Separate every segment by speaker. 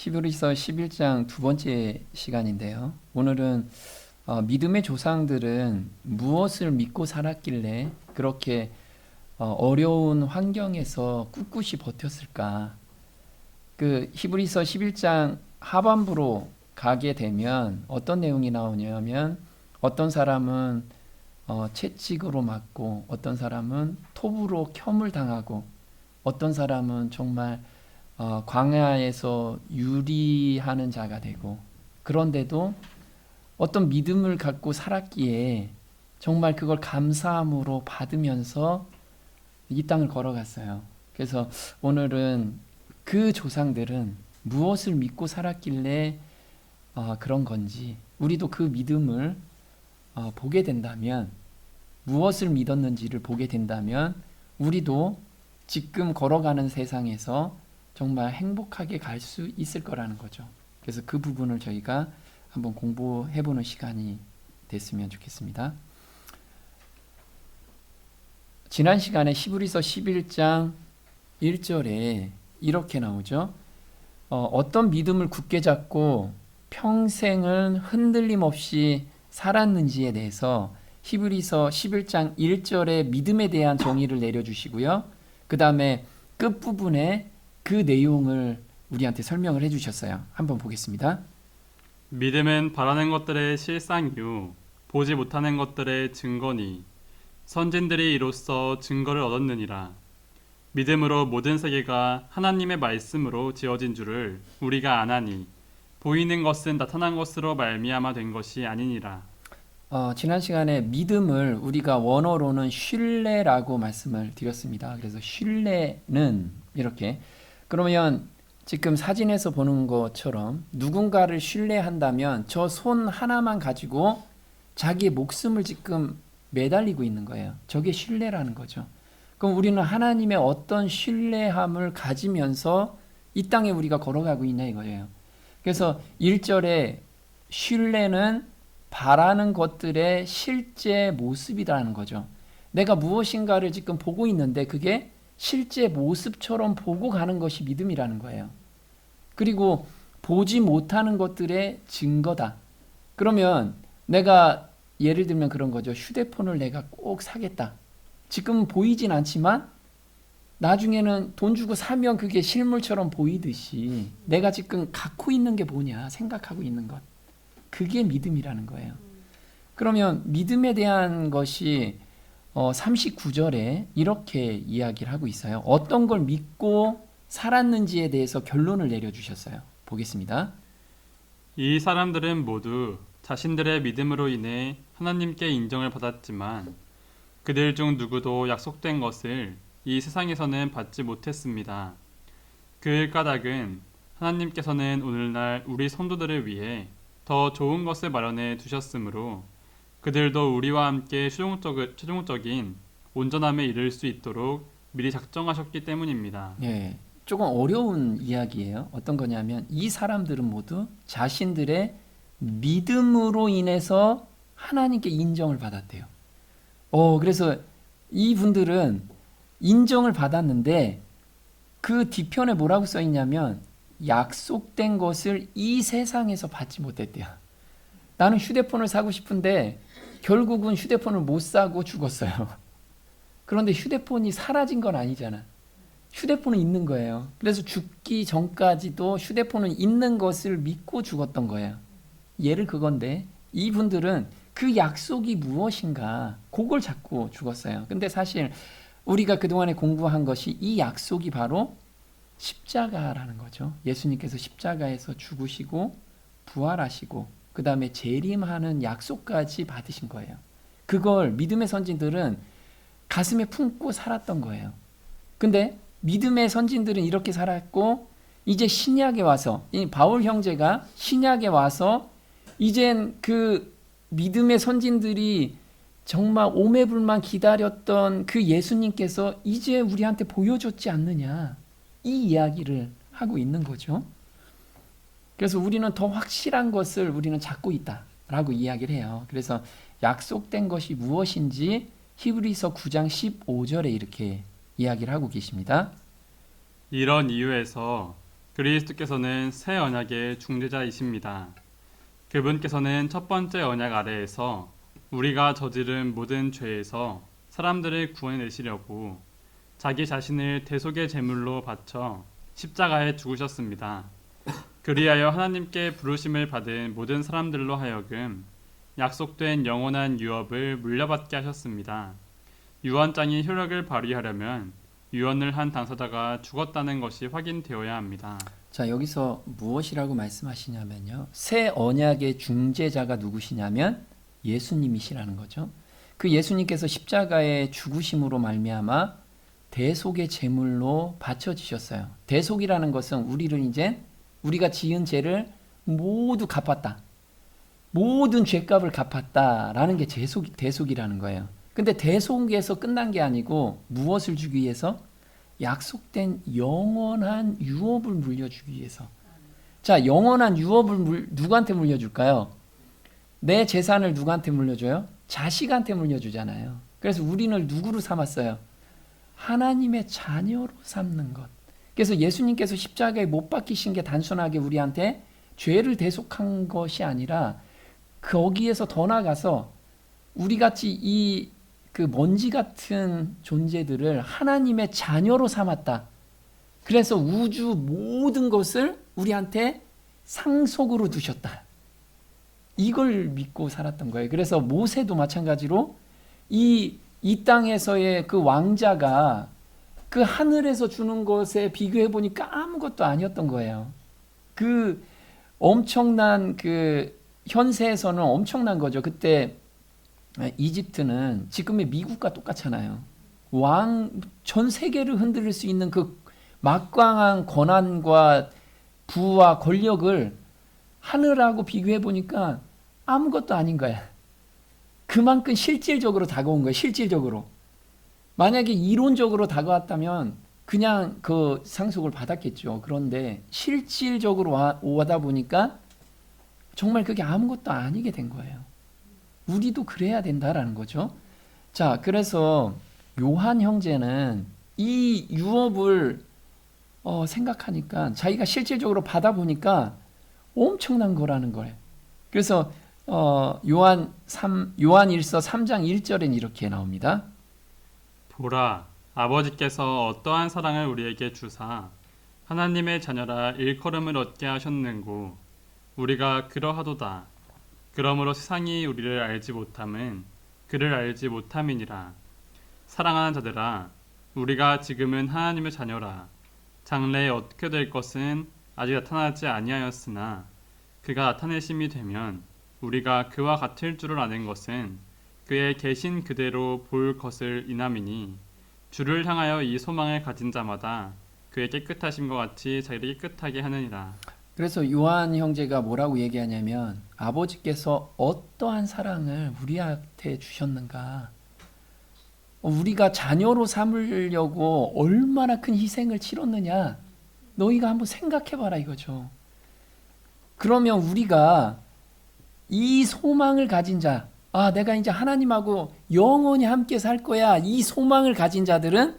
Speaker 1: 히브리서 11장 두 번째 시간인데요. 오늘은 믿음의 조상들은 무엇을 믿고 살았길래 그렇게 어려운 환경에서 꿋꿋이 버텼을까? 그 히브리서 11장 하반부로 가게 되면 어떤 내용이 나오냐면 어떤 사람은 채찍으로 맞고 어떤 사람은 톱으로 켬을 당하고 어떤 사람은 정말 광야에서 유리하는 자가 되고, 그런데도 어떤 믿음을 갖고 살았기에 정말 그걸 감사함으로 받으면서 이 땅을 걸어갔어요. 그래서 오늘은 그 조상들은 무엇을 믿고 살았길래 그런 건지, 우리도 그 믿음을 보게 된다면, 무엇을 믿었는지를 보게 된다면 우리도 지금 걸어가는 세상에서 정말 행복하게 갈 수 있을 거라는 거죠. 그래서 그 부분을 저희가 한번 공부해보는 시간이 됐으면 좋겠습니다. 지난 시간에 히브리서 11장 1절에 이렇게 나오죠. 어떤 믿음을 굳게 잡고 평생은 흔들림 없이 살았는지에 대해서 히브리서 11장 1절에 믿음에 대한 정의를 내려주시고요. 그 다음에 끝부분에 그 내용을 우리한테 설명을 해주셨어요. 한번 보겠습니다.
Speaker 2: 믿음은 바라는 것들의 실상이요 보지 못하는 것들의 증거니 선진들이 이로써 증거를 얻었느니라. 믿음으로 모든 세계가 하나님의 말씀으로 지어진 줄을 우리가 아나니 보이는 것은 나타난 것으로 말미암아 된 것이 아니니라.
Speaker 1: 지난 시간에 믿음을 우리가 원어로는 신뢰라고 말씀을 드렸습니다. 그래서 신뢰는 이렇게, 그러면 지금 사진에서 보는 것처럼 누군가를 신뢰한다면 저 손 하나만 가지고 자기의 목숨을 지금 매달리고 있는 거예요. 저게 신뢰라는 거죠. 그럼 우리는 하나님의 어떤 신뢰함을 가지면서 이 땅에 우리가 걸어가고 있냐 이거예요. 그래서 1절에 신뢰는 바라는 것들의 실제 모습이라는 거죠. 내가 무엇인가를 지금 보고 있는데 그게 실제 모습처럼 보고 가는 것이 믿음이라는 거예요. 그리고 보지 못하는 것들의 증거다. 그러면 내가 예를 들면 그런 거죠. 휴대폰을 내가 꼭 사겠다. 지금 보이진 않지만 나중에는 돈 주고 사면 그게 실물처럼 보이듯이 내가 지금 갖고 있는 게 뭐냐 생각하고 있는 것. 그게 믿음이라는 거예요. 그러면 믿음에 대한 것이 39절에 이렇게 이야기를 하고 있어요. 어떤 걸 믿고 살았는지에 대해서 결론을 내려주셨어요. 보겠습니다.
Speaker 2: 이 사람들은 모두 자신들의 믿음으로 인해 하나님께 인정을 받았지만 그들 중 누구도 약속된 것을 이 세상에서는 받지 못했습니다. 그 까닭은 하나님께서는 오늘날 우리 성도들을 위해 더 좋은 것을 마련해 두셨으므로 그들도 우리와 함께 최종적인 온전함에 이를 수 있도록 미리 작정하셨기 때문입니다.
Speaker 1: 예, 조금 어려운 이야기예요. 어떤 거냐면 이 사람들은 모두 자신들의 믿음으로 인해서 하나님께 인정을 받았대요. 그래서 이분들은 인정을 받았는데 그 뒤편에 뭐라고 써 있냐면 약속된 것을 이 세상에서 받지 못했대요. 나는 휴대폰을 사고 싶은데 결국은 휴대폰을 못 사고 죽었어요. 그런데 휴대폰이 사라진 건 아니잖아. 휴대폰은 있는 거예요. 그래서 죽기 전까지도 휴대폰은 있는 것을 믿고 죽었던 거예요. 예를 그건데 이분들은 그 약속이 무엇인가 그걸 잡고 죽었어요. 근데 사실 우리가 그동안에 공부한 것이 이 약속이 바로 십자가라는 거죠. 예수님께서 십자가에서 죽으시고 부활하시고 그 다음에 재림하는 약속까지 받으신 거예요. 그걸 믿음의 선진들은 가슴에 품고 살았던 거예요. 근데 믿음의 선진들은 이렇게 살았고 이제 신약에 와서 이 바울 형제가 신약에 와서 이젠 그 믿음의 선진들이 정말 오매불만 기다렸던 그 예수님께서 이제 우리한테 보여줬지 않느냐 이 이야기를 하고 있는 거죠. 그래서 우리는 더 확실한 것을 우리는 찾고 있다라고 이야기를 해요. 그래서 약속된 것이 무엇인지 히브리서 9장 15절에 이렇게 이야기를 하고 계십니다.
Speaker 2: 이런 이유에서 그리스도께서는 새 언약의 중재자이십니다. 그분께서는 첫 번째 언약 아래에서 우리가 저지른 모든 죄에서 사람들을 구원해내시려고 자기 자신을 대속의 제물로 바쳐 십자가에 죽으셨습니다. 그리하여 하나님께 부르심을 받은 모든 사람들로 하여금 약속된 영원한 유업을 물려받게 하셨습니다. 유언장이 효력을 발휘하려면 유언을 한 당사자가 죽었다는 것이 확인되어야 합니다.
Speaker 1: 자, 여기서 무엇이라고 말씀하시냐면요. 새 언약의 중재자가 누구시냐면 예수님이시라는 거죠. 그 예수님께서 십자가의 죽으심으로 말미암아 대속의 제물로 바쳐지셨어요. 대속이라는 것은 우리를 이제 우리가 지은 죄를 모두 갚았다. 모든 죄값을 갚았다라는 게 대속이라는 거예요. 근데 대속에서 끝난 게 아니고 무엇을 주기 위해서? 약속된 영원한 유업을 물려주기 위해서. 자, 영원한 유업을 누구한테 물려줄까요? 내 재산을 누구한테 물려줘요? 자식한테 물려주잖아요. 그래서 우리는 누구로 삼았어요? 하나님의 자녀로 삼는 것. 그래서 예수님께서 십자가에 못 박히신 게 단순하게 우리한테 죄를 대속한 것이 아니라 거기에서 더 나아가서 우리같이 이 그 먼지 같은 존재들을 하나님의 자녀로 삼았다. 그래서 우주 모든 것을 우리한테 상속으로 두셨다. 이걸 믿고 살았던 거예요. 그래서 모세도 마찬가지로 이 땅에서의 그 왕자가 그 하늘에서 주는 것에 비교해 보니까 아무것도 아니었던 거예요. 그 엄청난 그 현세에서는 엄청난 거죠. 그때 이집트는 지금의 미국과 똑같잖아요. 전 세계를 흔들 수 있는 그 막강한 권한과 부와 권력을 하늘하고 비교해 보니까 아무것도 아닌 거야. 그만큼 실질적으로 다가온 거야. 실질적으로. 만약에 이론적으로 다가왔다면 그냥 그 상속을 받았겠죠. 그런데 실질적으로 오다 보니까 정말 그게 아무것도 아니게 된 거예요. 우리도 그래야 된다라는 거죠. 자, 그래서 요한 형제는 이 유업을 생각하니까 자기가 실질적으로 받아보니까 엄청난 거라는 거예요. 그래서 요한일서 3장 1절엔 이렇게 나옵니다.
Speaker 2: 보라, 아버지께서 어떠한 사랑을 우리에게 주사 하나님의 자녀라 일컬음을 얻게 하셨는고 우리가 그러하도다. 그러므로 세상이 우리를 알지 못함은 그를 알지 못함이니라. 사랑하는 자들아, 우리가 지금은 하나님의 자녀라. 장래에 어떻게 될 것은 아직 나타나지 아니하였으나 그가 나타내심이 되면 우리가 그와 같을 줄을 아는 것은 그의 계신 그대로 볼 것을 인함이니 주를 향하여 이 소망을 가진 자마다 그의 깨끗하심과 같이 자기를 깨끗하게 하느니라.
Speaker 1: 그래서 요한 형제가 뭐라고 얘기하냐면 아버지께서 어떠한 사랑을 우리한테 주셨는가, 우리가 자녀로 삼으려고 얼마나 큰 희생을 치렀느냐, 너희가 한번 생각해봐라 이거죠. 그러면 우리가 이 소망을 가진 자, 내가 이제 하나님하고 영원히 함께 살 거야, 이 소망을 가진 자들은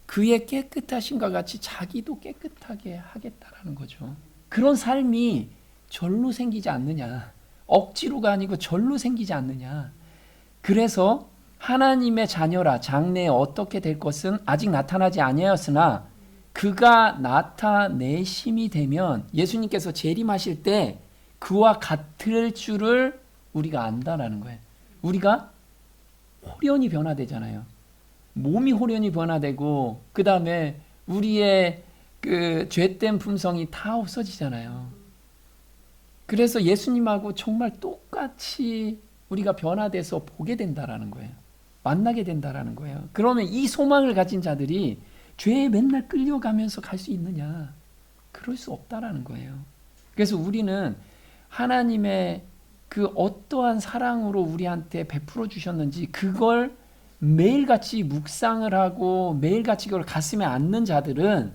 Speaker 1: 그의 깨끗하심과 같이 자기도 깨끗하게 하겠다라는 거죠. 그런 삶이 절로 생기지 않느냐, 억지로가 아니고 절로 생기지 않느냐. 그래서 하나님의 자녀라, 장래에 어떻게 될 것은 아직 나타나지 아니하였으나 그가 나타내심이 되면, 예수님께서 재림하실 때 그와 같을 줄을 우리가 안다라는 거예요. 우리가 홀연히 변화되잖아요. 몸이 홀연히 변화되고 그 다음에 우리의 그 죄된 품성이 다 없어지잖아요. 그래서 예수님하고 정말 똑같이 우리가 변화돼서 보게 된다라는 거예요. 만나게 된다라는 거예요. 그러면 이 소망을 가진 자들이 죄에 맨날 끌려가면서 갈 수 있느냐? 그럴 수 없다라는 거예요. 그래서 우리는 하나님의 그 어떠한 사랑으로 우리한테 베풀어 주셨는지 그걸 매일같이 묵상을 하고 매일같이 그걸 가슴에 안는 자들은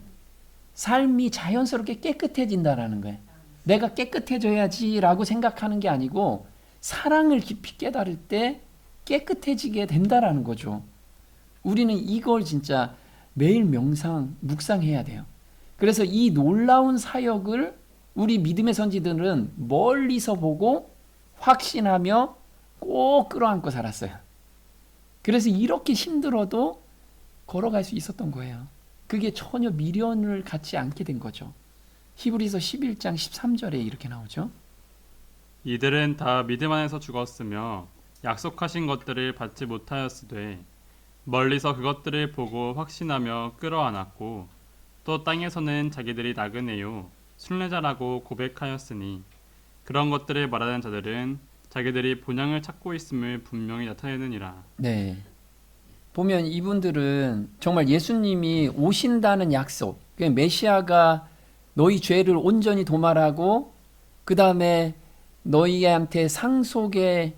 Speaker 1: 삶이 자연스럽게 깨끗해진다라는 거예요. 내가 깨끗해져야지라고 생각하는 게 아니고 사랑을 깊이 깨달을 때 깨끗해지게 된다라는 거죠. 우리는 이걸 진짜 매일 묵상해야 돼요. 그래서 이 놀라운 사역을 우리 믿음의 선지들은 멀리서 보고 확신하며 꼭 끌어안고 살았어요. 그래서 이렇게 힘들어도 걸어갈 수 있었던 거예요. 그게 전혀 미련을 갖지 않게 된 거죠. 히브리서 11장 13절에 이렇게 나오죠.
Speaker 2: 이들은 다 믿음 안에서 죽었으며 약속하신 것들을 받지 못하였으되 멀리서 그것들을 보고 확신하며 끌어안았고 또 땅에서는 자기들이 나그네요 순례자라고 고백하였으니 그런 것들을 말하는 자들은 자기들이 본향을 찾고 있음을 분명히 나타내느니라.
Speaker 1: 네. 보면 이분들은 정말 예수님이 오신다는 약속, 메시아가 너희 죄를 온전히 도말하고 그 다음에 너희한테 상속의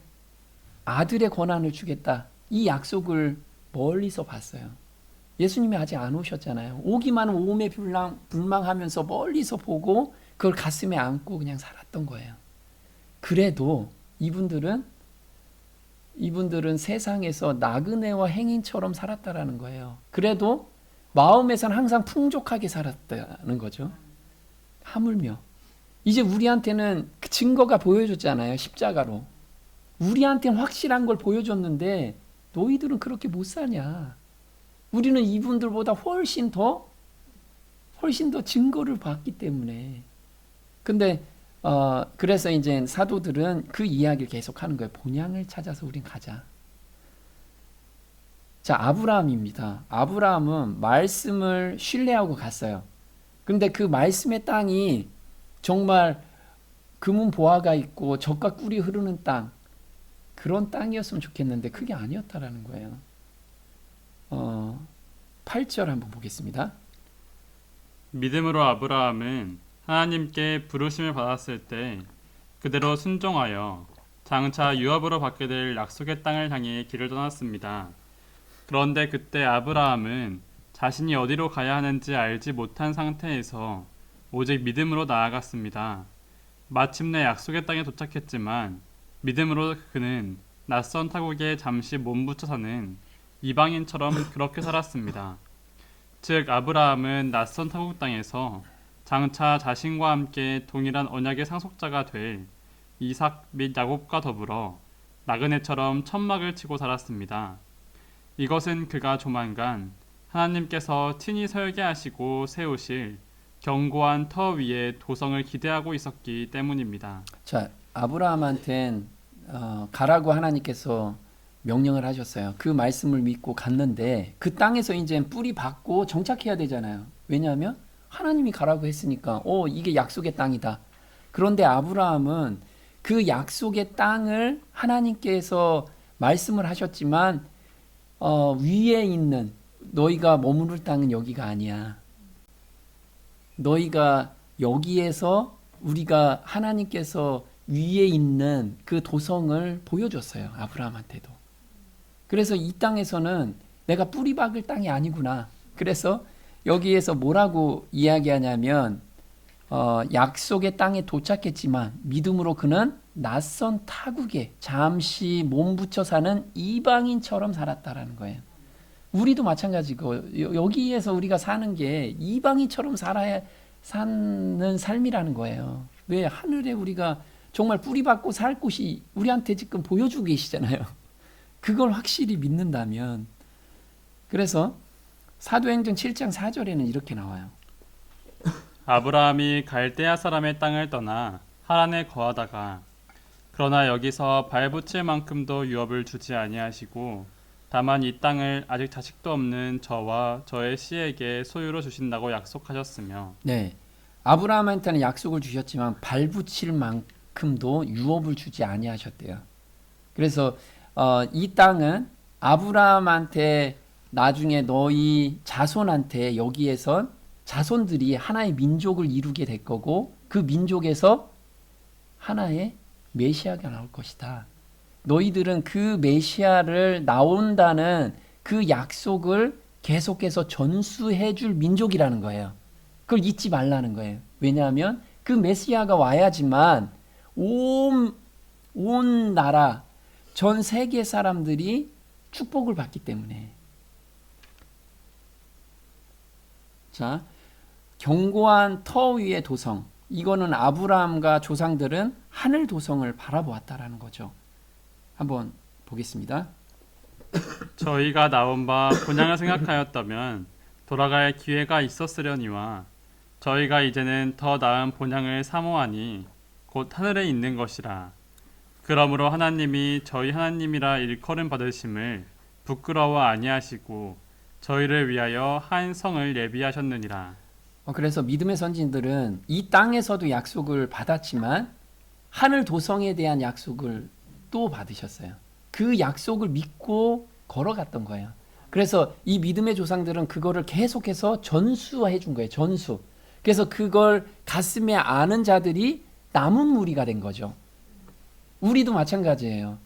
Speaker 1: 아들의 권한을 주겠다. 이 약속을 멀리서 봤어요. 예수님이 아직 안 오셨잖아요. 오기만 오매 불망하면서 멀리서 보고 그걸 가슴에 안고 그냥 살았던 거예요. 그래도 이분들은 세상에서 나그네와 행인처럼 살았다라는 거예요. 그래도 마음에서는 항상 풍족하게 살았다는 거죠. 하물며 이제 우리한테는 그 증거가 보여줬잖아요. 십자가로. 우리한테는 확실한 걸 보여줬는데 너희들은 그렇게 못 사냐. 우리는 이분들보다 훨씬 더 증거를 봤기 때문에. 근데 그래서 이제 사도들은 그 이야기를 계속하는 거예요. 본향을 찾아서 우린 가자. 자, 아브라함입니다. 아브라함은 말씀을 신뢰하고 갔어요. 근데 그 말씀의 땅이 정말 금은 보화가 있고 젖과 꿀이 흐르는 땅, 그런 땅이었으면 좋겠는데 그게 아니었다라는 거예요. 8절 한번 보겠습니다.
Speaker 2: 믿음으로 아브라함은 하나님께 부르심을 받았을 때 그대로 순종하여 장차 유업으로 받게 될 약속의 땅을 향해 길을 떠났습니다. 그런데 그때 아브라함은 자신이 어디로 가야 하는지 알지 못한 상태에서 오직 믿음으로 나아갔습니다. 마침내 약속의 땅에 도착했지만 믿음으로 그는 낯선 타국에 잠시 몸붙여 사는 이방인처럼 그렇게 살았습니다. 즉 아브라함은 낯선 타국 땅에서 장차 자신과 함께 동일한 언약의 상속자가 될 이삭 및 야곱과 더불어 나그네처럼 천막을 치고 살았습니다. 이것은 그가 조만간 하나님께서 친히 설계 하시고 세우실 견고한 터 위에 도성을 기대하고 있었기 때문입니다.
Speaker 1: 자, 아브라함한텐 가라고 하나님께서 명령을 하셨어요. 그 말씀을 믿고 갔는데 그 땅에서 이제 뿌리 박고 정착해야 되잖아요. 왜냐하면 하나님이 가라고 했으니까 이게 약속의 땅이다. 그런데 아브라함은 그 약속의 땅을 하나님께서 말씀을 하셨지만 위에 있는 너희가 머무를 땅은 여기가 아니야. 너희가 여기에서 우리가 하나님께서 위에 있는 그 도성을 보여줬어요. 아브라함한테도. 그래서 이 땅에서는 내가 뿌리 박을 땅이 아니구나. 그래서 여기에서 뭐라고 이야기하냐면 약속의 땅에 도착했지만 믿음으로 그는 낯선 타국에 잠시 몸붙여 사는 이방인처럼 살았다라는 거예요. 우리도 마찬가지고 여기에서 우리가 사는 게 이방인처럼 사는 삶이라는 거예요. 왜? 하늘에 우리가 정말 뿌리 박고 살 곳이 우리한테 지금 보여주고 계시잖아요. 그걸 확실히 믿는다면. 그래서 사도행전 7장 4절에는 이렇게 나와요.
Speaker 2: 아브라함이 갈대아 사람의 땅을 떠나 하란에 거하다가 그러나 여기서 발붙일 만큼도 유업을 주지 아니하시고 다만 이 땅을 아직 자식도 없는 저와 저의 씨에게 소유로 주신다고 약속하셨으며.
Speaker 1: 네, 아브라함한테는 약속을 주셨지만 발붙일 만큼도 유업을 주지 아니하셨대요. 그래서 이 땅은 아브라함한테 나중에 너희 자손한테 여기에선 자손들이 하나의 민족을 이루게 될 거고 그 민족에서 하나의 메시아가 나올 것이다. 너희들은 그 메시아를 나온다는 그 약속을 계속해서 전수해 줄 민족이라는 거예요. 그걸 잊지 말라는 거예요. 왜냐하면 그 메시아가 와야지만 온 나라, 전 세계 사람들이 축복을 받기 때문에. 자, 견고한 터 위의 도성. 이거는 아브라함과 조상들은 하늘 도성을 바라보았다라는 거죠. 한번 보겠습니다.
Speaker 2: 저희가 나온 바 본향을 생각하였다면 돌아갈 기회가 있었으려니와 저희가 이제는 더 나은 본향을 사모하니 곧 하늘에 있는 것이라. 그러므로 하나님이 저희 하나님이라 일컬음 받으심을 부끄러워 아니하시고 저희를 위하여 한 성을 예비하셨느니라.
Speaker 1: 그래서 믿음의 선진들은 이 땅에서도 약속을 받았지만 하늘 도성에 대한 약속을 또 받으셨어요. 그 약속을 믿고 걸어갔던 거예요. 그래서 이 믿음의 조상들은 그거를 계속해서 전수해 준 거예요. 전수. 그래서 그걸 가슴에 아는 자들이 남은 무리가 된 거죠. 우리도 마찬가지예요.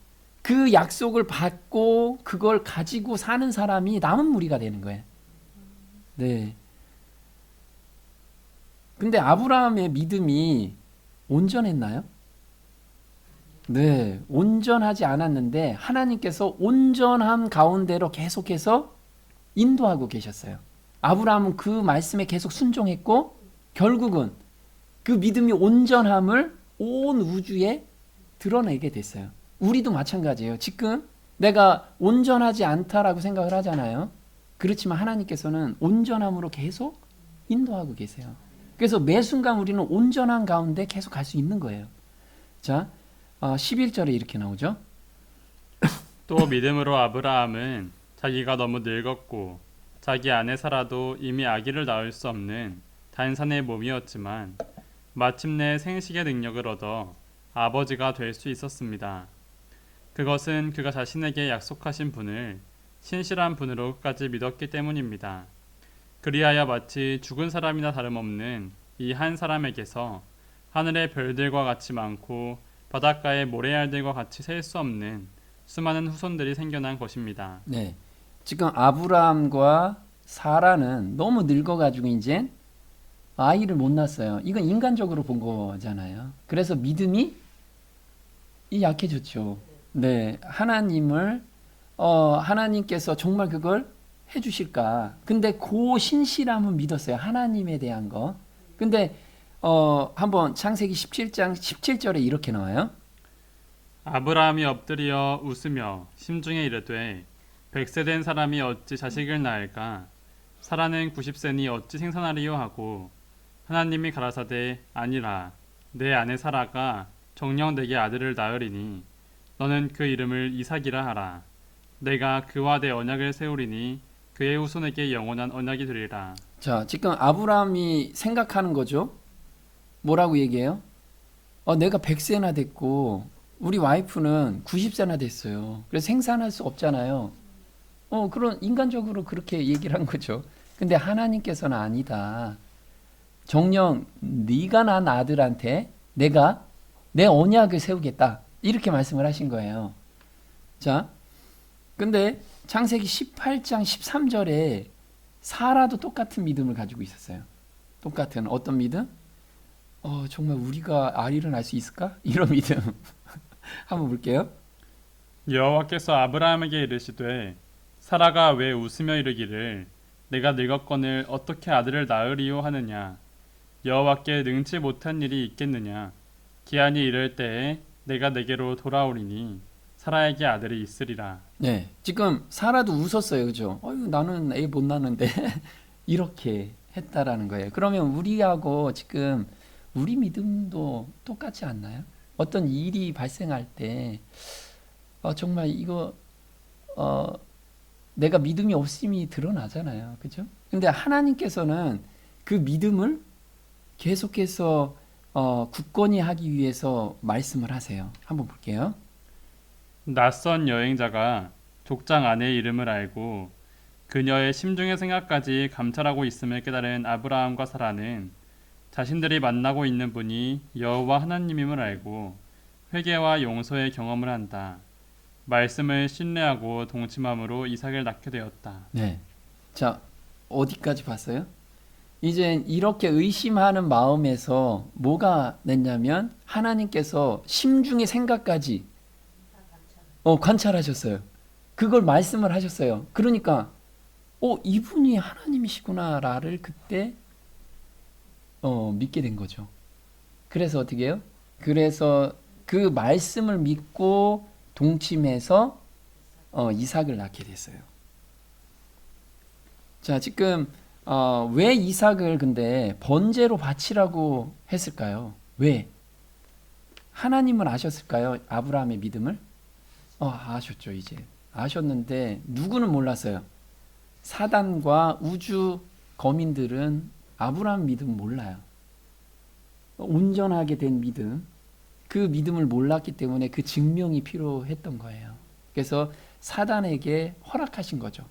Speaker 1: 그 약속을 받고 그걸 가지고 사는 사람이 남은 무리가 되는 거예요. 네. 근데 아브라함의 믿음이 온전했나요? 네, 온전하지 않았는데 하나님께서 온전함 가운데로 계속해서 인도하고 계셨어요. 아브라함은 그 말씀에 계속 순종했고 결국은 그 믿음이 온전함을 온 우주에 드러내게 됐어요. 우리도 마찬가지예요. 지금 내가 온전하지 않다라고 생각을 하잖아요. 그렇지만 하나님께서는 온전함으로 계속 인도하고 계세요. 그래서 매 순간 우리는 온전한 가운데 계속 갈 수 있는 거예요. 자, 11절에 이렇게 나오죠.
Speaker 2: 또 믿음으로 아브라함은 자기가 너무 늙었고 자기 아내 사라도 이미 아기를 낳을 수 없는 단산의 몸이었지만 마침내 생식의 능력을 얻어 아버지가 될 수 있었습니다. 그것은 그가 자신에게 약속하신 분을 신실한 분으로 끝까지 믿었기 때문입니다. 그리하여 마치 죽은 사람이나 다름없는 이 한 사람에게서 하늘의 별들과 같이 많고 바닷가의 모래알들과 같이 셀 수 없는 수많은 후손들이 생겨난 것입니다.
Speaker 1: 네, 지금 아브라함과 사라는 너무 늙어가지고 이제 아이를 못 낳았어요. 이건 인간적으로 본 거잖아요. 그래서 믿음이 약해졌죠. 네, 하나님께서 정말 그걸 해주실까? 근데 그 신실함은 믿었어요. 하나님에 대한 거. 근데 한번 창세기 17장 17절에 이렇게 나와요.
Speaker 2: 아브라함이 엎드려 웃으며 심중에 이르되 100세 된 사람이 어찌 자식을 낳을까? 사라는 90세니 어찌 생산하리요 하고 하나님이 가라사대 아니라 내 아내 사라가 정녕 내게 아들을 낳으리니 너는 그 이름을 이삭이라 하라. 내가 그와 내 언약을 세우리니 그의 후손에게 영원한 언약이 되리라.
Speaker 1: 자, 지금 아브라함이 생각하는 거죠. 뭐라고 얘기해요? 내가 100세나 됐고 우리 와이프는 90세나 됐어요. 그래서 생산할 수 없잖아요. 그런 인간적으로 그렇게 얘기를 한 거죠. 근데 하나님께서는 아니다. 정녕 네가 낳은 아들한테 내가 내 언약을 세우겠다. 이렇게 말씀을 하신 거예요. 자, 근데 창세기 18장 13절에 사라도 똑같은 믿음을 가지고 있었어요. 똑같은 어떤 믿음? 정말 우리가 아이를 낳을 수 있을까? 이런 믿음. 한번 볼게요.
Speaker 2: 여호와께서 아브라함에게 이르시되 사라가 왜 웃으며 이르기를 내가 늙었거늘 어떻게 아들을 낳으리요 하느냐. 여호와께 능치 못한 일이 있겠느냐. 기한이 이를 때에 내가 내게로 돌아오리니 사라에게 아들이 있으리라.
Speaker 1: 네, 지금 사라도 웃었어요, 그죠? 나는 애 못 낳는데 이렇게 했다라는 거예요. 그러면 우리하고 지금 우리 믿음도 똑같지 않나요? 어떤 일이 발생할 때 정말 이거 내가 믿음이 없음이 드러나잖아요, 그죠? 근데 하나님께서는 그 믿음을 계속해서 굳건히 하기 위해서 말씀을 하세요. 한번 볼게요.
Speaker 2: 낯선 여행자가 족장 아내의 이름을 알고 그녀의 심중의 생각까지 감찰하고 있음을 깨달은 아브라함과 사라는 자신들이 만나고 있는 분이 여호와 하나님임을 알고 회개와 용서의 경험을 한다. 말씀을 신뢰하고 동침함으로 이삭을 낳게 되었다.
Speaker 1: 네. 자, 어디까지 봤어요? 이제 이렇게 의심하는 마음에서 뭐가 냈냐면 하나님께서 심중의 생각까지 관찰하셨어요. 그걸 말씀을 하셨어요. 그러니까 이분이 하나님이시구나를 그때 믿게 된 거죠. 그래서 어떻게 해요? 그래서 그 말씀을 믿고 동침해서 이삭을 낳게 됐어요. 자, 지금 왜 이삭을 근데 번제로 바치라고 했을까요? 왜? 하나님은 아셨을까요? 아브라함의 믿음을? 아셨죠, 이제. 아셨는데 누구는 몰랐어요. 사단과 우주 거민들은 아브라함 믿음 몰라요. 온전하게 된 믿음, 그 믿음을 몰랐기 때문에 그 증명이 필요했던 거예요. 그래서 사단에게 허락하신 거죠.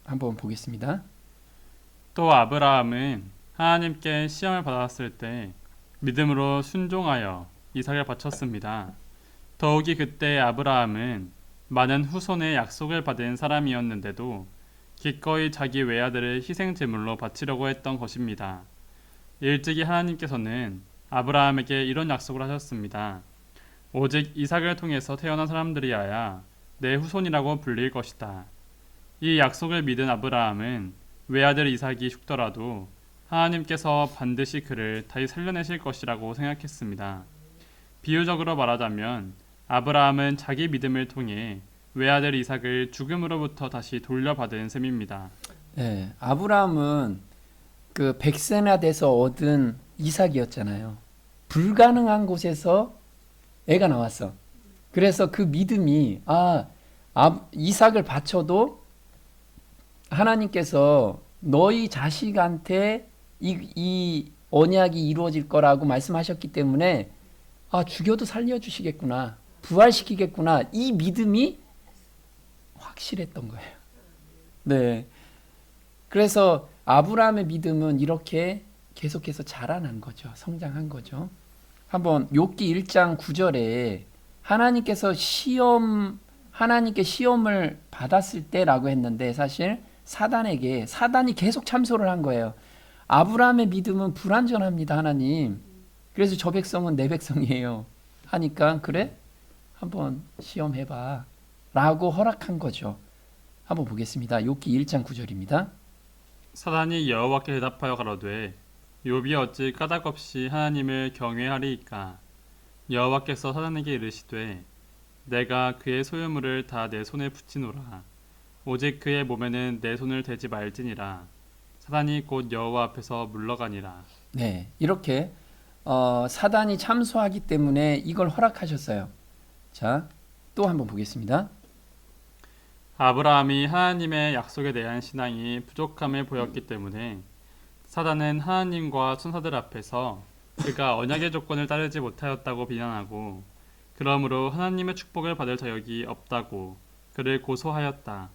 Speaker 1: 한번 보겠습니다.
Speaker 2: 또 아브라함은 하나님께 시험을 받았을 때 믿음으로 순종하여 이삭을 바쳤습니다. 더욱이 그때 아브라함은 많은 후손의 약속을 받은 사람이었는데도 기꺼이 자기 외아들을 희생 제물로 바치려고 했던 것입니다. 일찍이 하나님께서는 아브라함에게 이런 약속을 하셨습니다. 오직 이삭을 통해서 태어난 사람들이야야 내 후손이라고 불릴 것이다. 이 약속을 믿은 아브라함은 외아들 이삭이 죽더라도 하나님께서 반드시 그를 다시 살려내실 것이라고 생각했습니다. 비유적으로 말하자면 아브라함은 자기 믿음을 통해 외아들 이삭을 죽음으로부터 다시 돌려받은 셈입니다.
Speaker 1: 네, 아브라함은 그 백세나 돼서 얻은 이삭이었잖아요. 불가능한 곳에서 애가 나왔어. 그래서 그 믿음이 이삭을 바쳐도 하나님께서 너희 자식한테 이 언약이 이루어질 거라고 말씀하셨기 때문에 죽여도 살려주시겠구나, 부활시키겠구나, 이 믿음이 확실했던 거예요. 네. 그래서 아브라함의 믿음은 이렇게 계속해서 자라난 거죠. 성장한 거죠. 한번 욥기 1장 9절에 하나님께 시험을 받았을 때라고 했는데 사실 사단이 계속 참소를 한 거예요. 아브라함의 믿음은 불완전합니다, 하나님. 그래서 저 백성은 내 백성이에요. 하니까 그래? 한번 시험해봐 라고 허락한 거죠. 한번 보겠습니다. 욥기 1장 9절입니다.
Speaker 2: 사단이 여호와께 대답하여 가로되 욥이 어찌 까닭없이 하나님을 경외하리이까. 여호와께서 사단에게 이르시되 내가 그의 소유물을 다 내 손에 붙이노라. 오직 그의 몸에는 내 손을 대지 말지니라. 사단이 곧 여호와 앞에서 물러가니라.
Speaker 1: 네, 이렇게 사단이 참소하기 때문에 이걸 허락하셨어요. 자, 또 한번 보겠습니다.
Speaker 2: 아브라함이 하나님의 약속에 대한 신앙이 부족함을 보였기 때문에 사단은 하나님과 천사들 앞에서 그가 언약의 조건을 따르지 못하였다고 비난하고 그러므로 하나님의 축복을 받을 자격이 없다고 그를 고소하였다.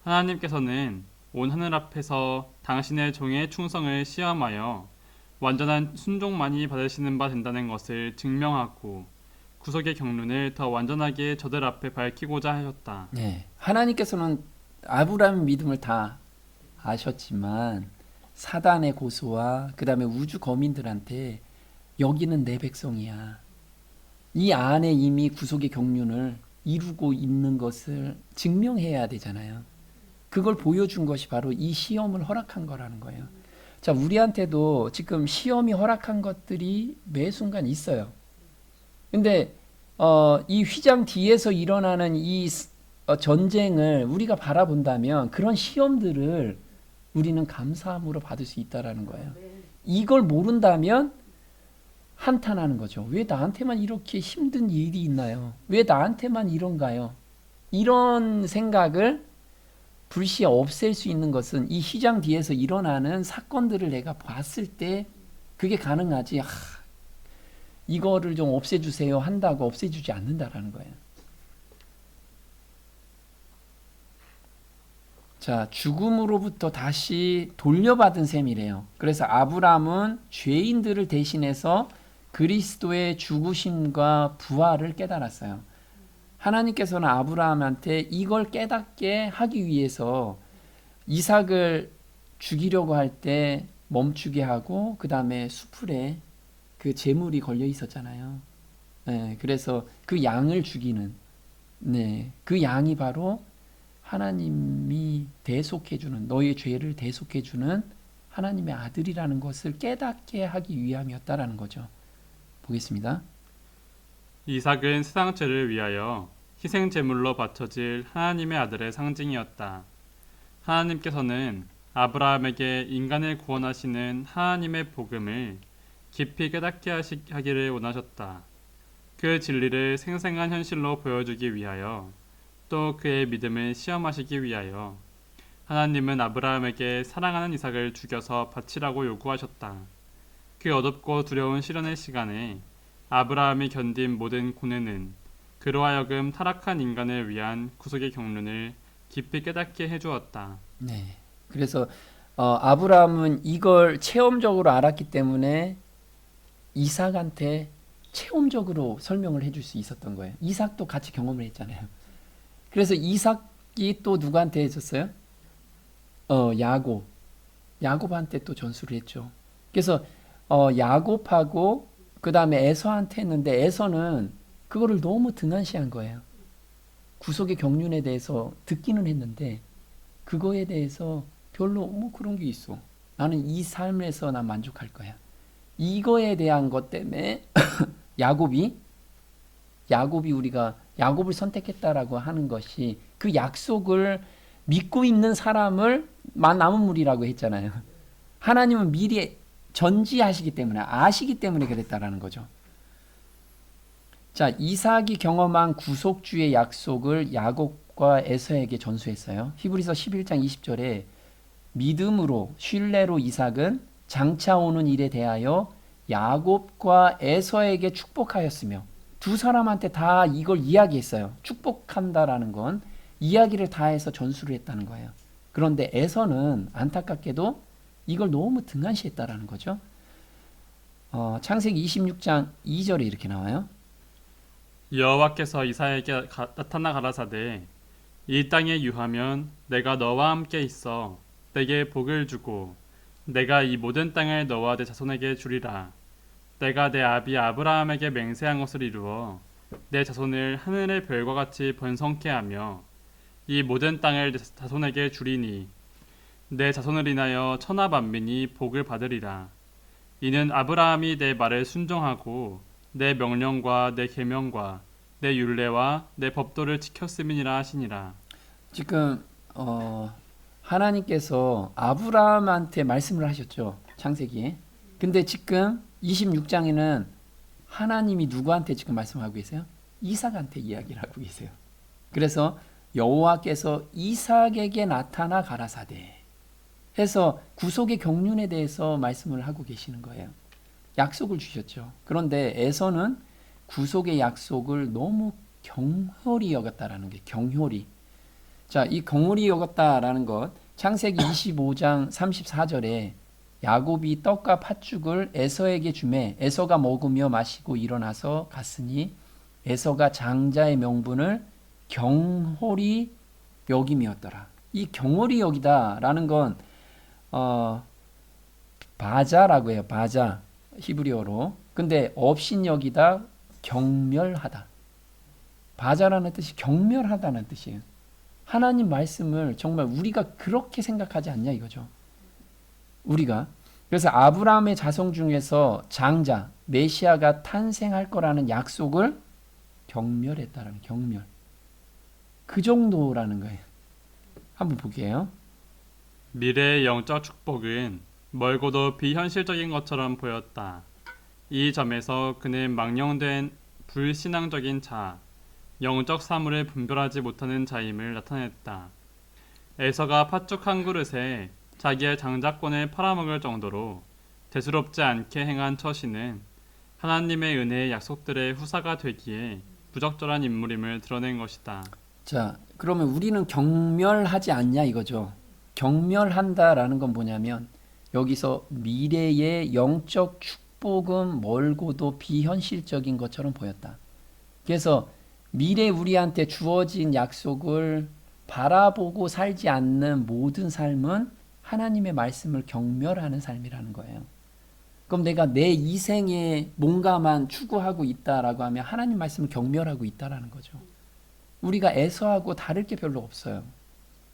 Speaker 2: 하나님께서는 온 하늘 앞에서 당신의 종의 충성을 시험하여 완전한 순종만이 받으시는 바 된다는 것을 증명하고 구속의 경륜을 더 완전하게 저들 앞에 밝히고자 하셨다.
Speaker 1: 네, 하나님께서는 아브라함의 믿음을 다 아셨지만 사단의 고소와 그 다음에 우주 거민들한테 여기는 내 백성이야, 이 안에 이미 구속의 경륜을 이루고 있는 것을 증명해야 되잖아요. 그걸 보여준 것이 바로 이 시험을 허락한 거라는 거예요. 자, 우리한테도 지금 시험이 허락한 것들이 매 순간 있어요. 근데 이 휘장 뒤에서 일어나는 이 전쟁을 우리가 바라본다면 그런 시험들을 우리는 감사함으로 받을 수 있다라는 거예요. 이걸 모른다면 한탄하는 거죠. 왜 나한테만 이렇게 힘든 일이 있나요? 왜 나한테만 이런가요? 이런 생각을 불시에 없앨 수 있는 것은 이 휘장 뒤에서 일어나는 사건들을 내가 봤을 때 그게 가능하지. 이거를 좀 없애주세요 한다고 없애주지 않는다라는 거예요. 자, 죽음으로부터 다시 돌려받은 셈이래요. 그래서 아브라함은 죄인들을 대신해서 그리스도의 죽으심과 부활을 깨달았어요. 하나님께서는 아브라함한테 이걸 깨닫게 하기 위해서 이삭을 죽이려고 할 때 멈추게 하고 그 다음에 수풀에 그 제물이 걸려 있었잖아요. 네, 그래서 그 양을 죽이는, 네, 그 양이 바로 하나님이 대속해주는, 너의 죄를 대속해주는 하나님의 아들이라는 것을 깨닫게 하기 위함이었다라는 거죠. 보겠습니다.
Speaker 2: 이삭은 세상 죄를 위하여 희생 제물로 바쳐질 하나님의 아들의 상징이었다. 하나님께서는 아브라함에게 인간을 구원하시는 하나님의 복음을 깊이 깨닫게 하기를 원하셨다. 그 진리를 생생한 현실로 보여주기 위하여 또 그의 믿음을 시험하시기 위하여 하나님은 아브라함에게 사랑하는 이삭을 죽여서 바치라고 요구하셨다. 그 어둡고 두려운 시련의 시간에 아브라함이 견딘 모든 고뇌는 그로 하여금 타락한 인간을 위한 구속의 경륜을 깊이 깨닫게 해주었다.
Speaker 1: 네. 그래서 아브라함은 이걸 체험적으로 알았기 때문에 이삭한테 체험적으로 설명을 해줄 수 있었던 거예요. 이삭도 같이 경험을 했잖아요. 그래서 이삭이 또 누구한테 해줬어요? 야곱한테 또 전수를 했죠. 그래서 야곱하고 그 다음에 에서한테 했는데 에서는 그거를 너무 등한시한 거예요. 구속의 경륜에 대해서 듣기는 했는데 그거에 대해서 별로 뭐 그런 게 있어. 나는 이 삶에서 난 만족할 거야. 이거에 대한 것 때문에 야곱이 우리가 야곱을 선택했다라고 하는 것이 그 약속을 믿고 있는 사람을 남은 무리라고 했잖아요. 하나님은 미리 전지하시기 때문에 아시기 때문에 그랬다라는 거죠. 자, 이삭이 경험한 구속주의 약속을 야곱과 에서에게 전수했어요. 히브리서 11장 20절에 믿음으로 신뢰로 이삭은 장차 오는 일에 대하여 야곱과 에서에게 축복하였으며 두 사람한테 다 이걸 이야기했어요. 축복한다라는 건 이야기를 다 해서 전수를 했다는 거예요. 그런데 에서는 안타깝게도 이걸 너무 등한시했다라는 거죠. 창세기 26장 2절에 이렇게 나와요.
Speaker 2: 여호와께서 이삭에게 나타나 가라사대 이 땅에 유하면 내가 너와 함께 있어 내게 복을 주고 내가 이 모든 땅을 너와 내 자손에게 주리라. 내가 내 아비 아브라함에게 맹세한 것을 이루어 내 자손을 하늘의 별과 같이 번성케 하며 이 모든 땅을 내 자손에게 주리니 내 자손을 인하여 천하 만민이 복을 받으리라. 이는 아브라함이 내 말을 순종하고 내 명령과 내 계명과 내 율례와 내 법도를 지켰음이니라 하시니라. 지금
Speaker 1: 하나님께서 아브라함한테 말씀을 하셨죠. 창세기에. 근데 지금 26장에는 하나님이 누구한테 지금 말씀하고 계세요? 이삭한테 이야기를 하고 계세요. 그래서 여호와께서 이삭에게 나타나 가라사대 해서 구속의 경륜에 대해서 말씀을 하고 계시는 거예요. 약속을 주셨죠. 그런데 에서는 구속의 약속을 너무 경홀히 여겼다라는 게 경홀히. 자, 이 경홀히 여겼다라는 것 창세기 25장 34절에 야곱이 떡과 팥죽을 에서에게 주매 에서가 먹으며 마시고 일어나서 갔으니 에서가 장자의 명분을 경홀히 여김이었더라. 이 경홀히 여기다라는 건 바자라고 해요. 바자 히브리어로. 근데 업신여기다 경멸하다. 바자라는 뜻이 경멸하다는 뜻이에요. 하나님 말씀을 정말 우리가 그렇게 생각하지 않냐 이거죠. 우리가. 그래서 아브라함의 자손 중에서 장자 메시아가 탄생할 거라는 약속을 경멸했다라는 경멸. 그 정도라는 거예요. 한번 볼게요.
Speaker 2: 미래의 영적 축복은 멀고도 비현실적인 것처럼 보였다. 이 점에서 그는 망령된 불신앙적인 자, 영적 사물을 분별하지 못하는 자임을 나타냈다. 에서가 팥죽 한 그릇에 자기의 장자권을 팔아먹을 정도로 대수롭지 않게 행한 처신은 하나님의 은혜의 약속들의 후사가 되기에 부적절한 인물임을 드러낸 것이다.
Speaker 1: 자, 그러면 우리는 경멸하지 않냐 이거죠. 경멸한다라는 건 뭐냐면 여기서 미래의 영적 축복은 멀고도 비현실적인 것처럼 보였다. 그래서 미래 우리한테 주어진 약속을 바라보고 살지 않는 모든 삶은 하나님의 말씀을 경멸하는 삶이라는 거예요. 그럼 내가 내 이생에 뭔가만 추구하고 있다라고 하면 하나님 말씀을 경멸하고 있다라는 거죠. 우리가 에서하고 다를 게 별로 없어요.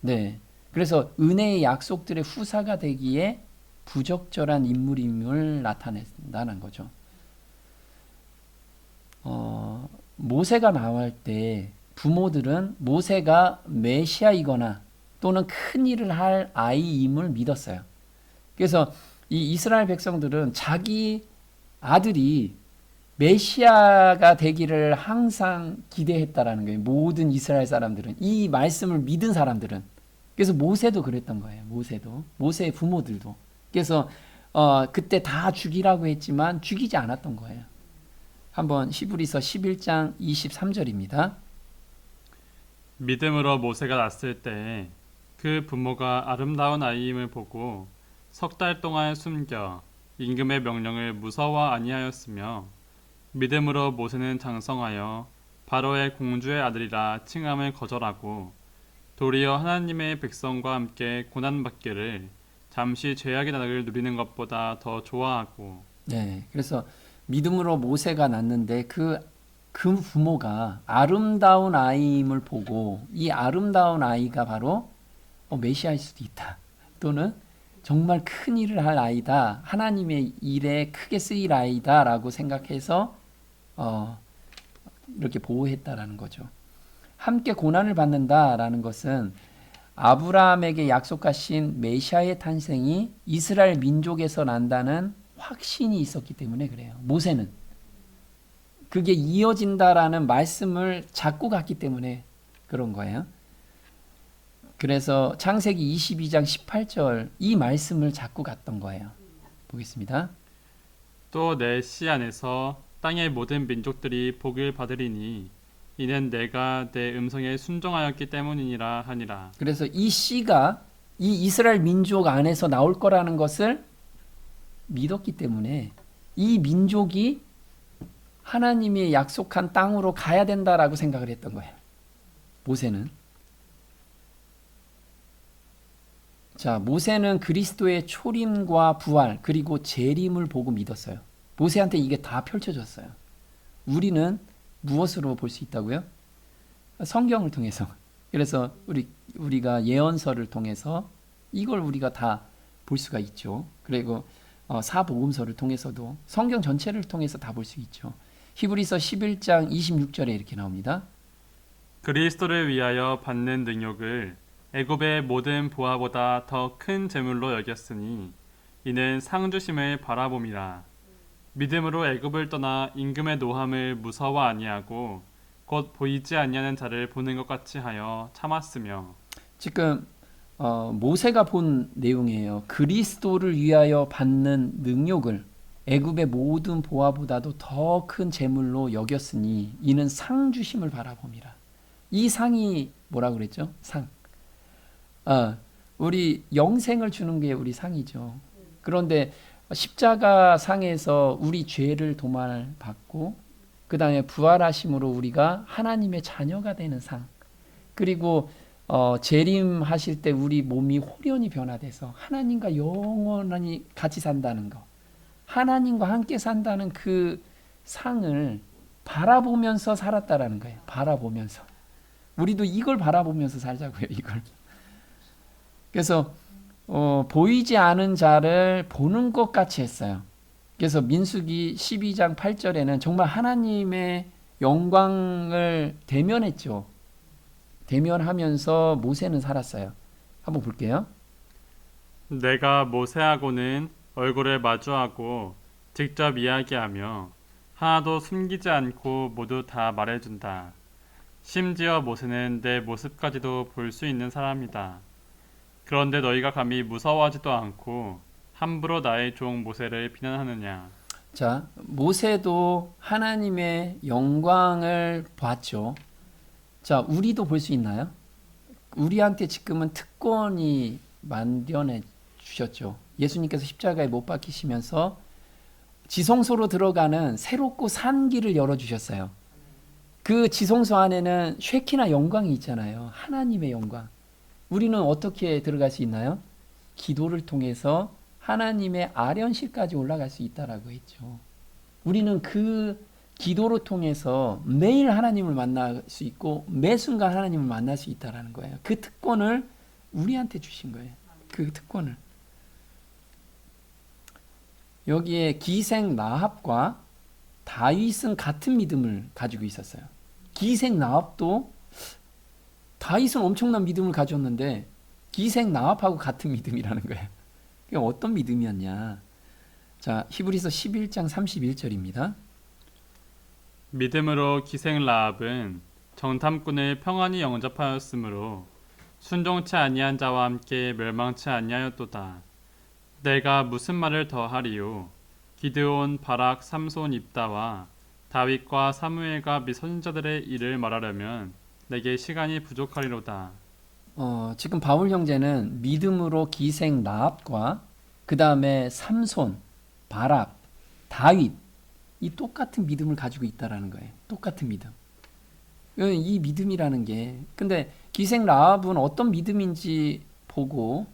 Speaker 1: 네. 그래서 은혜의 약속들의 후사가 되기에 부적절한 인물임을 나타낸다는 거죠. 모세가 나올 때 부모들은 모세가 메시아이거나 또는 큰 일을 할 아이임을 믿었어요. 그래서 이 이스라엘 백성들은 자기 아들이 메시아가 되기를 항상 기대했다라는 거예요. 모든 이스라엘 사람들은, 이 말씀을 믿은 사람들은. 그래서 모세도 그랬던 거예요. 모세의 부모들도. 그래서 그때 다 죽이라고 했지만 죽이지 않았던 거예요. 한번 히브리서 11장 23절입니다.
Speaker 2: 믿음으로 모세가 났을 때 그 부모가 아름다운 아이임을 보고 석 달 동안 숨겨 임금의 명령을 무서워 아니하였으며 믿음으로 모세는 장성하여 바로의 공주의 아들이라 칭함을 거절하고 도리어 하나님의 백성과 함께 고난받기를 잠시 죄악의 낙을 누리는 것보다 더 좋아하고.
Speaker 1: 네, 그래서 믿음으로 모세가 났는데 그 부모가 아름다운 아이임을 보고 이 아름다운 아이가 바로 메시아일 수도 있다. 또는 정말 큰 일을 할 아이다. 하나님의 일에 크게 쓰일 아이다라고 생각해서 이렇게 보호했다라는 거죠. 함께 고난을 받는다라는 것은 아브라함에게 약속하신 메시아의 탄생이 이스라엘 민족에서 난다는 확신이 있었기 때문에 그래요. 모세는 그게 이어진다라는 말씀을 잡고 갔기 때문에 그런 거예요. 그래서 창세기 22장 18절 이 말씀을 잡고 갔던 거예요. 보겠습니다.
Speaker 2: 또 내 씨 안에서 땅의 모든 민족들이 복을 받으리니 이는 내가 내 음성에 순종하였기 때문이니라 하니라.
Speaker 1: 그래서 이 씨가 이 이스라엘 민족 안에서 나올 거라는 것을 믿었기 때문에 이 민족이 하나님이 약속한 땅으로 가야 된다라고 생각을 했던 거예요. 모세는. 자, 모세는 그리스도의 초림과 부활 그리고 재림을 보고 믿었어요. 모세한테 이게 다 펼쳐졌어요. 우리는 무엇으로 볼 수 있다고요? 성경을 통해서. 그래서 우리가 예언서를 통해서 이걸 우리가 다 볼 수가 있죠. 그리고 사복음서를 통해서도 성경 전체를 통해서 다 볼 수 있죠. 히브리서 11장 26절에 이렇게 나옵니다.
Speaker 2: 그리스도를 위하여 받는 능욕을 애굽의 모든 보화보다 더 큰 재물로 여겼으니 이는 상 주심을 바라봄이라. 믿음으로 애굽을 떠나 임금의 노함을 무서워 아니하고 곧 보이지 아니하는 자를 보는 것 같이 하여 참았으며.
Speaker 1: 지금 모세가 본 내용이에요. 그리스도를 위하여 받는 능욕을 애굽의 모든 보화보다도 더 큰 재물로 여겼으니 이는 상 주심을 바라봄이라. 이 상이 뭐라고 그랬죠? 상. 우리 영생을 주는 게 우리 상이죠. 그런데 십자가 상에서 우리 죄를 도말받고 그 다음에 부활하심으로 우리가 하나님의 자녀가 되는 상. 그리고 재림하실 때 우리 몸이 홀연히 변화돼서 하나님과 영원히 같이 산다는 거. 하나님과 함께 산다는 그 상을 바라보면서 살았다라는 거예요. 바라보면서. 우리도 이걸 바라보면서 살자고요. 이걸. 그래서 보이지 않은 자를 보는 것 같이 했어요. 그래서 민수기 12장 8절에는 정말 하나님의 영광을 대면했죠. 대면하면서 모세는 살았어요. 한번 볼게요.
Speaker 2: 내가 모세하고는 얼굴을 마주하고 직접 이야기하며 하나도 숨기지 않고 모두 다 말해준다. 심지어 모세는 내 모습까지도 볼 수 있는 사람이다. 그런데 너희가 감히 무서워하지도 않고 함부로 나의 종 모세를 비난하느냐.
Speaker 1: 자, 모세도 하나님의 영광을 봤죠. 자, 우리도 볼 수 있나요? 우리한테 지금은 특권이 만들어내 주셨죠. 예수님께서 십자가에 못 박히시면서 지성소로 들어가는 새롭고 산 길을 열어주셨어요. 그 지성소 안에는 쉐키나 영광이 있잖아요. 하나님의 영광. 우리는 어떻게 들어갈 수 있나요? 기도를 통해서 하나님의 아련실까지 올라갈 수 있다라고 했죠. 우리는 그 기도를 통해서 매일 하나님을 만날 수 있고 매 순간 하나님을 만날 수 있다라는 거예요. 그 특권을 우리한테 주신 거예요. 그 특권을. 여기에 기생 라합과 다윗은 같은 믿음을 가지고 있었어요. 기생 라합도 다윗은 엄청난 믿음을 가졌는데 기생 라합하고 같은 믿음이라는 거예요. 그게 어떤 믿음이었냐? 자, 히브리서 11장 31절입니다.
Speaker 2: 믿음으로 기생 라합은 정탐꾼을 평안히 영접하였으므로 순종치 아니한 자와 함께 멸망치 아니하였도다. 내가 무슨 말을 더하리요? 기드온, 바락, 삼손, 입다와 다윗과 사무엘과 및 선지자들의 일을 말하려면 내게 시간이 부족하리로다.
Speaker 1: 지금 바울 형제는 믿음으로 기생 라합과 그 다음에 삼손, 바락, 다윗 이 똑같은 믿음을 가지고 있다라는 거예요. 똑같은 믿음. 이 믿음이라는 게 근데 기생 라합은 어떤 믿음인지 보고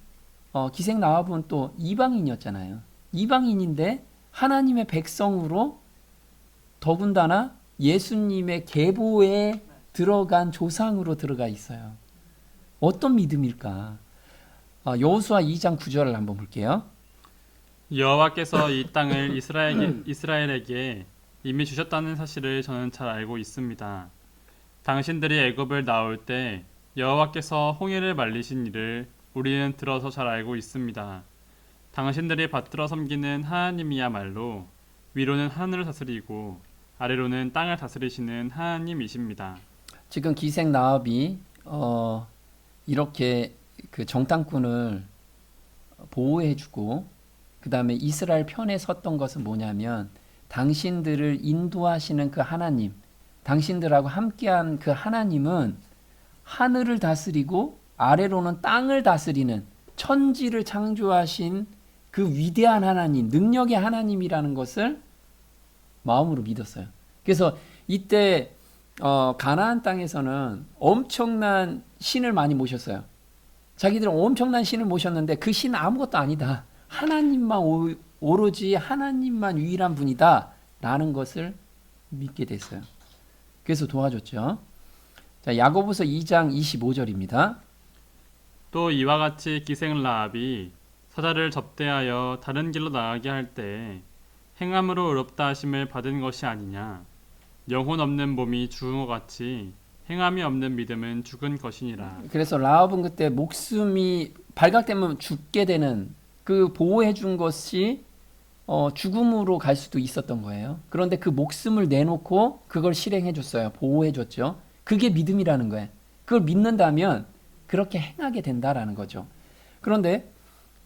Speaker 1: 기생 라합은 또 이방인이었잖아요. 이방인인데 하나님의 백성으로 더군다나 예수님의 계보에 들어간 조상으로 들어가 있어요. 어떤 믿음일까? 여호수아 2장 9절을 한번 볼게요.
Speaker 2: 여호와께서 이 땅을 이스라엘에게 이미 주셨다는 사실을 저는 잘 알고 있습니다. 당신들이 애굽을 나올 때 여호와께서 홍해를 말리신 일을 우리는 들어서 잘 알고 있습니다. 당신들이 받들어 섬기는 하나님이야말로 위로는 하늘을 다스리고 아래로는 땅을 다스리시는 하나님이십니다.
Speaker 1: 지금 기생 라합이 이렇게 그 정탐꾼을 보호해주고 그 다음에 이스라엘 편에 섰던 것은 뭐냐면 당신들을 인도하시는 그 하나님, 당신들하고 함께한 그 하나님은 하늘을 다스리고 아래로는 땅을 다스리는 천지를 창조하신 그 위대한 하나님, 능력의 하나님이라는 것을 마음으로 믿었어요. 그래서 이때 가나안 땅에서는 엄청난 신을 많이 모셨어요. 자기들은 엄청난 신을 모셨는데 그 신은 아무것도 아니다. 하나님만 오로지 하나님만 유일한 분이다 라는 것을 믿게 됐어요. 그래서 도와줬죠. 자, 야고보서 2장 25절입니다.
Speaker 2: 또 이와 같이 기생 라합이 사자를 접대하여 다른 길로 나가게 할 때 행함으로 의롭다 하심을 받은 것이 아니냐. 영혼 없는 몸이 죽은 것 같이 행함이 없는 믿음은 죽은 것이니라.
Speaker 1: 그래서 라합은 그때 목숨이 발각되면 죽게 되는 그 보호해 준 것이 죽음으로 갈 수도 있었던 거예요. 그런데 그 목숨을 내놓고 그걸 실행해 줬어요. 보호해 줬죠. 그게 믿음이라는 거예요. 그걸 믿는다면 그렇게 행하게 된다라는 거죠. 그런데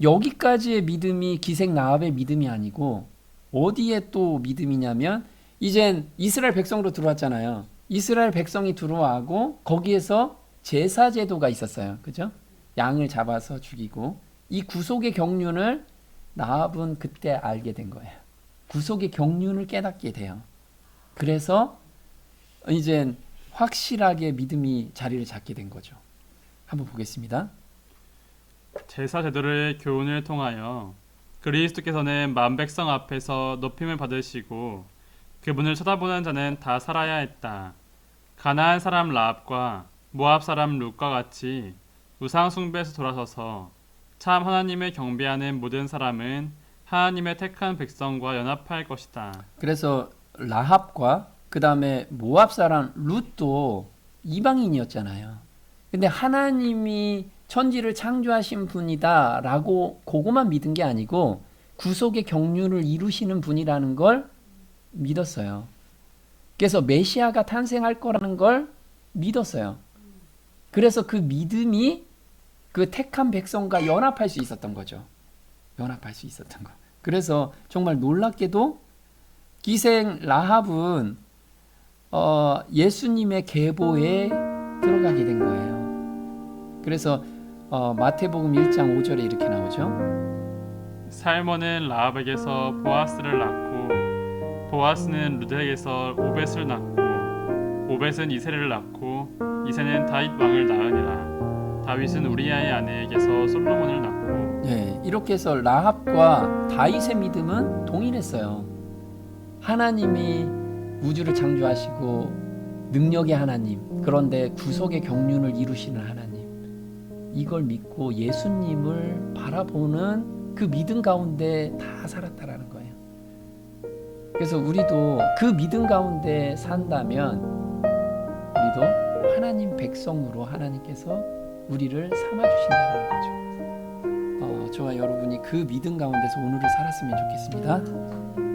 Speaker 1: 여기까지의 믿음이 기생 라합의 믿음이 아니고 어디에 또 믿음이냐면 이젠 이스라엘 백성으로 들어왔잖아요. 이스라엘 백성이 들어와고 거기에서 제사 제도가 있었어요. 그죠? 양을 잡아서 죽이고 이 구속의 경륜을 라합은 그때 알게 된 거예요. 구속의 경륜을 깨닫게 돼요. 그래서 이젠 확실하게 믿음이 자리를 잡게 된 거죠. 한번 보겠습니다.
Speaker 2: 제사 제도의 교훈을 통하여 그리스도께서는 만백성 앞에서 높임을 받으시고 그분을 쳐다보는 자는 다 살아야 했다. 가나안 사람 라합과 모압 사람 룻과 같이 우상 숭배에서 돌아서서 참 하나님을 경배하는 모든 사람은 하나님의 택한 백성과 연합할 것이다.
Speaker 1: 그래서 라합과 그 다음에 모압 사람 룻도 이방인이었잖아요. 근데 하나님이 천지를 창조하신 분이다라고 그것만 믿은 게 아니고 구속의 경륜을 이루시는 분이라는 걸 믿었어요. 그래서 메시아가 탄생할 거라는 걸 믿었어요. 그래서 그 믿음이 그 택한 백성과 연합할 수 있었던 거죠. 연합할 수 있었던 거. 그래서 정말 놀랍게도 기생 라합은 예수님의 계보에 들어가게 된 거예요. 그래서 마태복음 1장 5절에 이렇게 나오죠.
Speaker 2: 살몬은 라합에게서 보아스를 낳고 보아스는 룻에게서 오벳을 낳고 오벳은 이세를 낳고 이세는 다윗 왕을 낳으니라. 다윗은 우리아의 아내에게서 솔로몬을 낳고.
Speaker 1: 네, 이렇게 해서 라합과 다윗의 믿음은 동일했어요. 하나님이 우주를 창조하시고 능력의 하나님, 그런데 구속의 경륜을 이루시는 하나님. 이걸 믿고 예수님을 바라보는 그 믿음 가운데 다 살았다라는 거예요. 그래서 우리도 그 믿음 가운데 산다면 우리도 하나님 백성으로 하나님께서 우리를 삼아주신다는 거죠. 저와 여러분이 그 믿음 가운데서 오늘을 살았으면 좋겠습니다.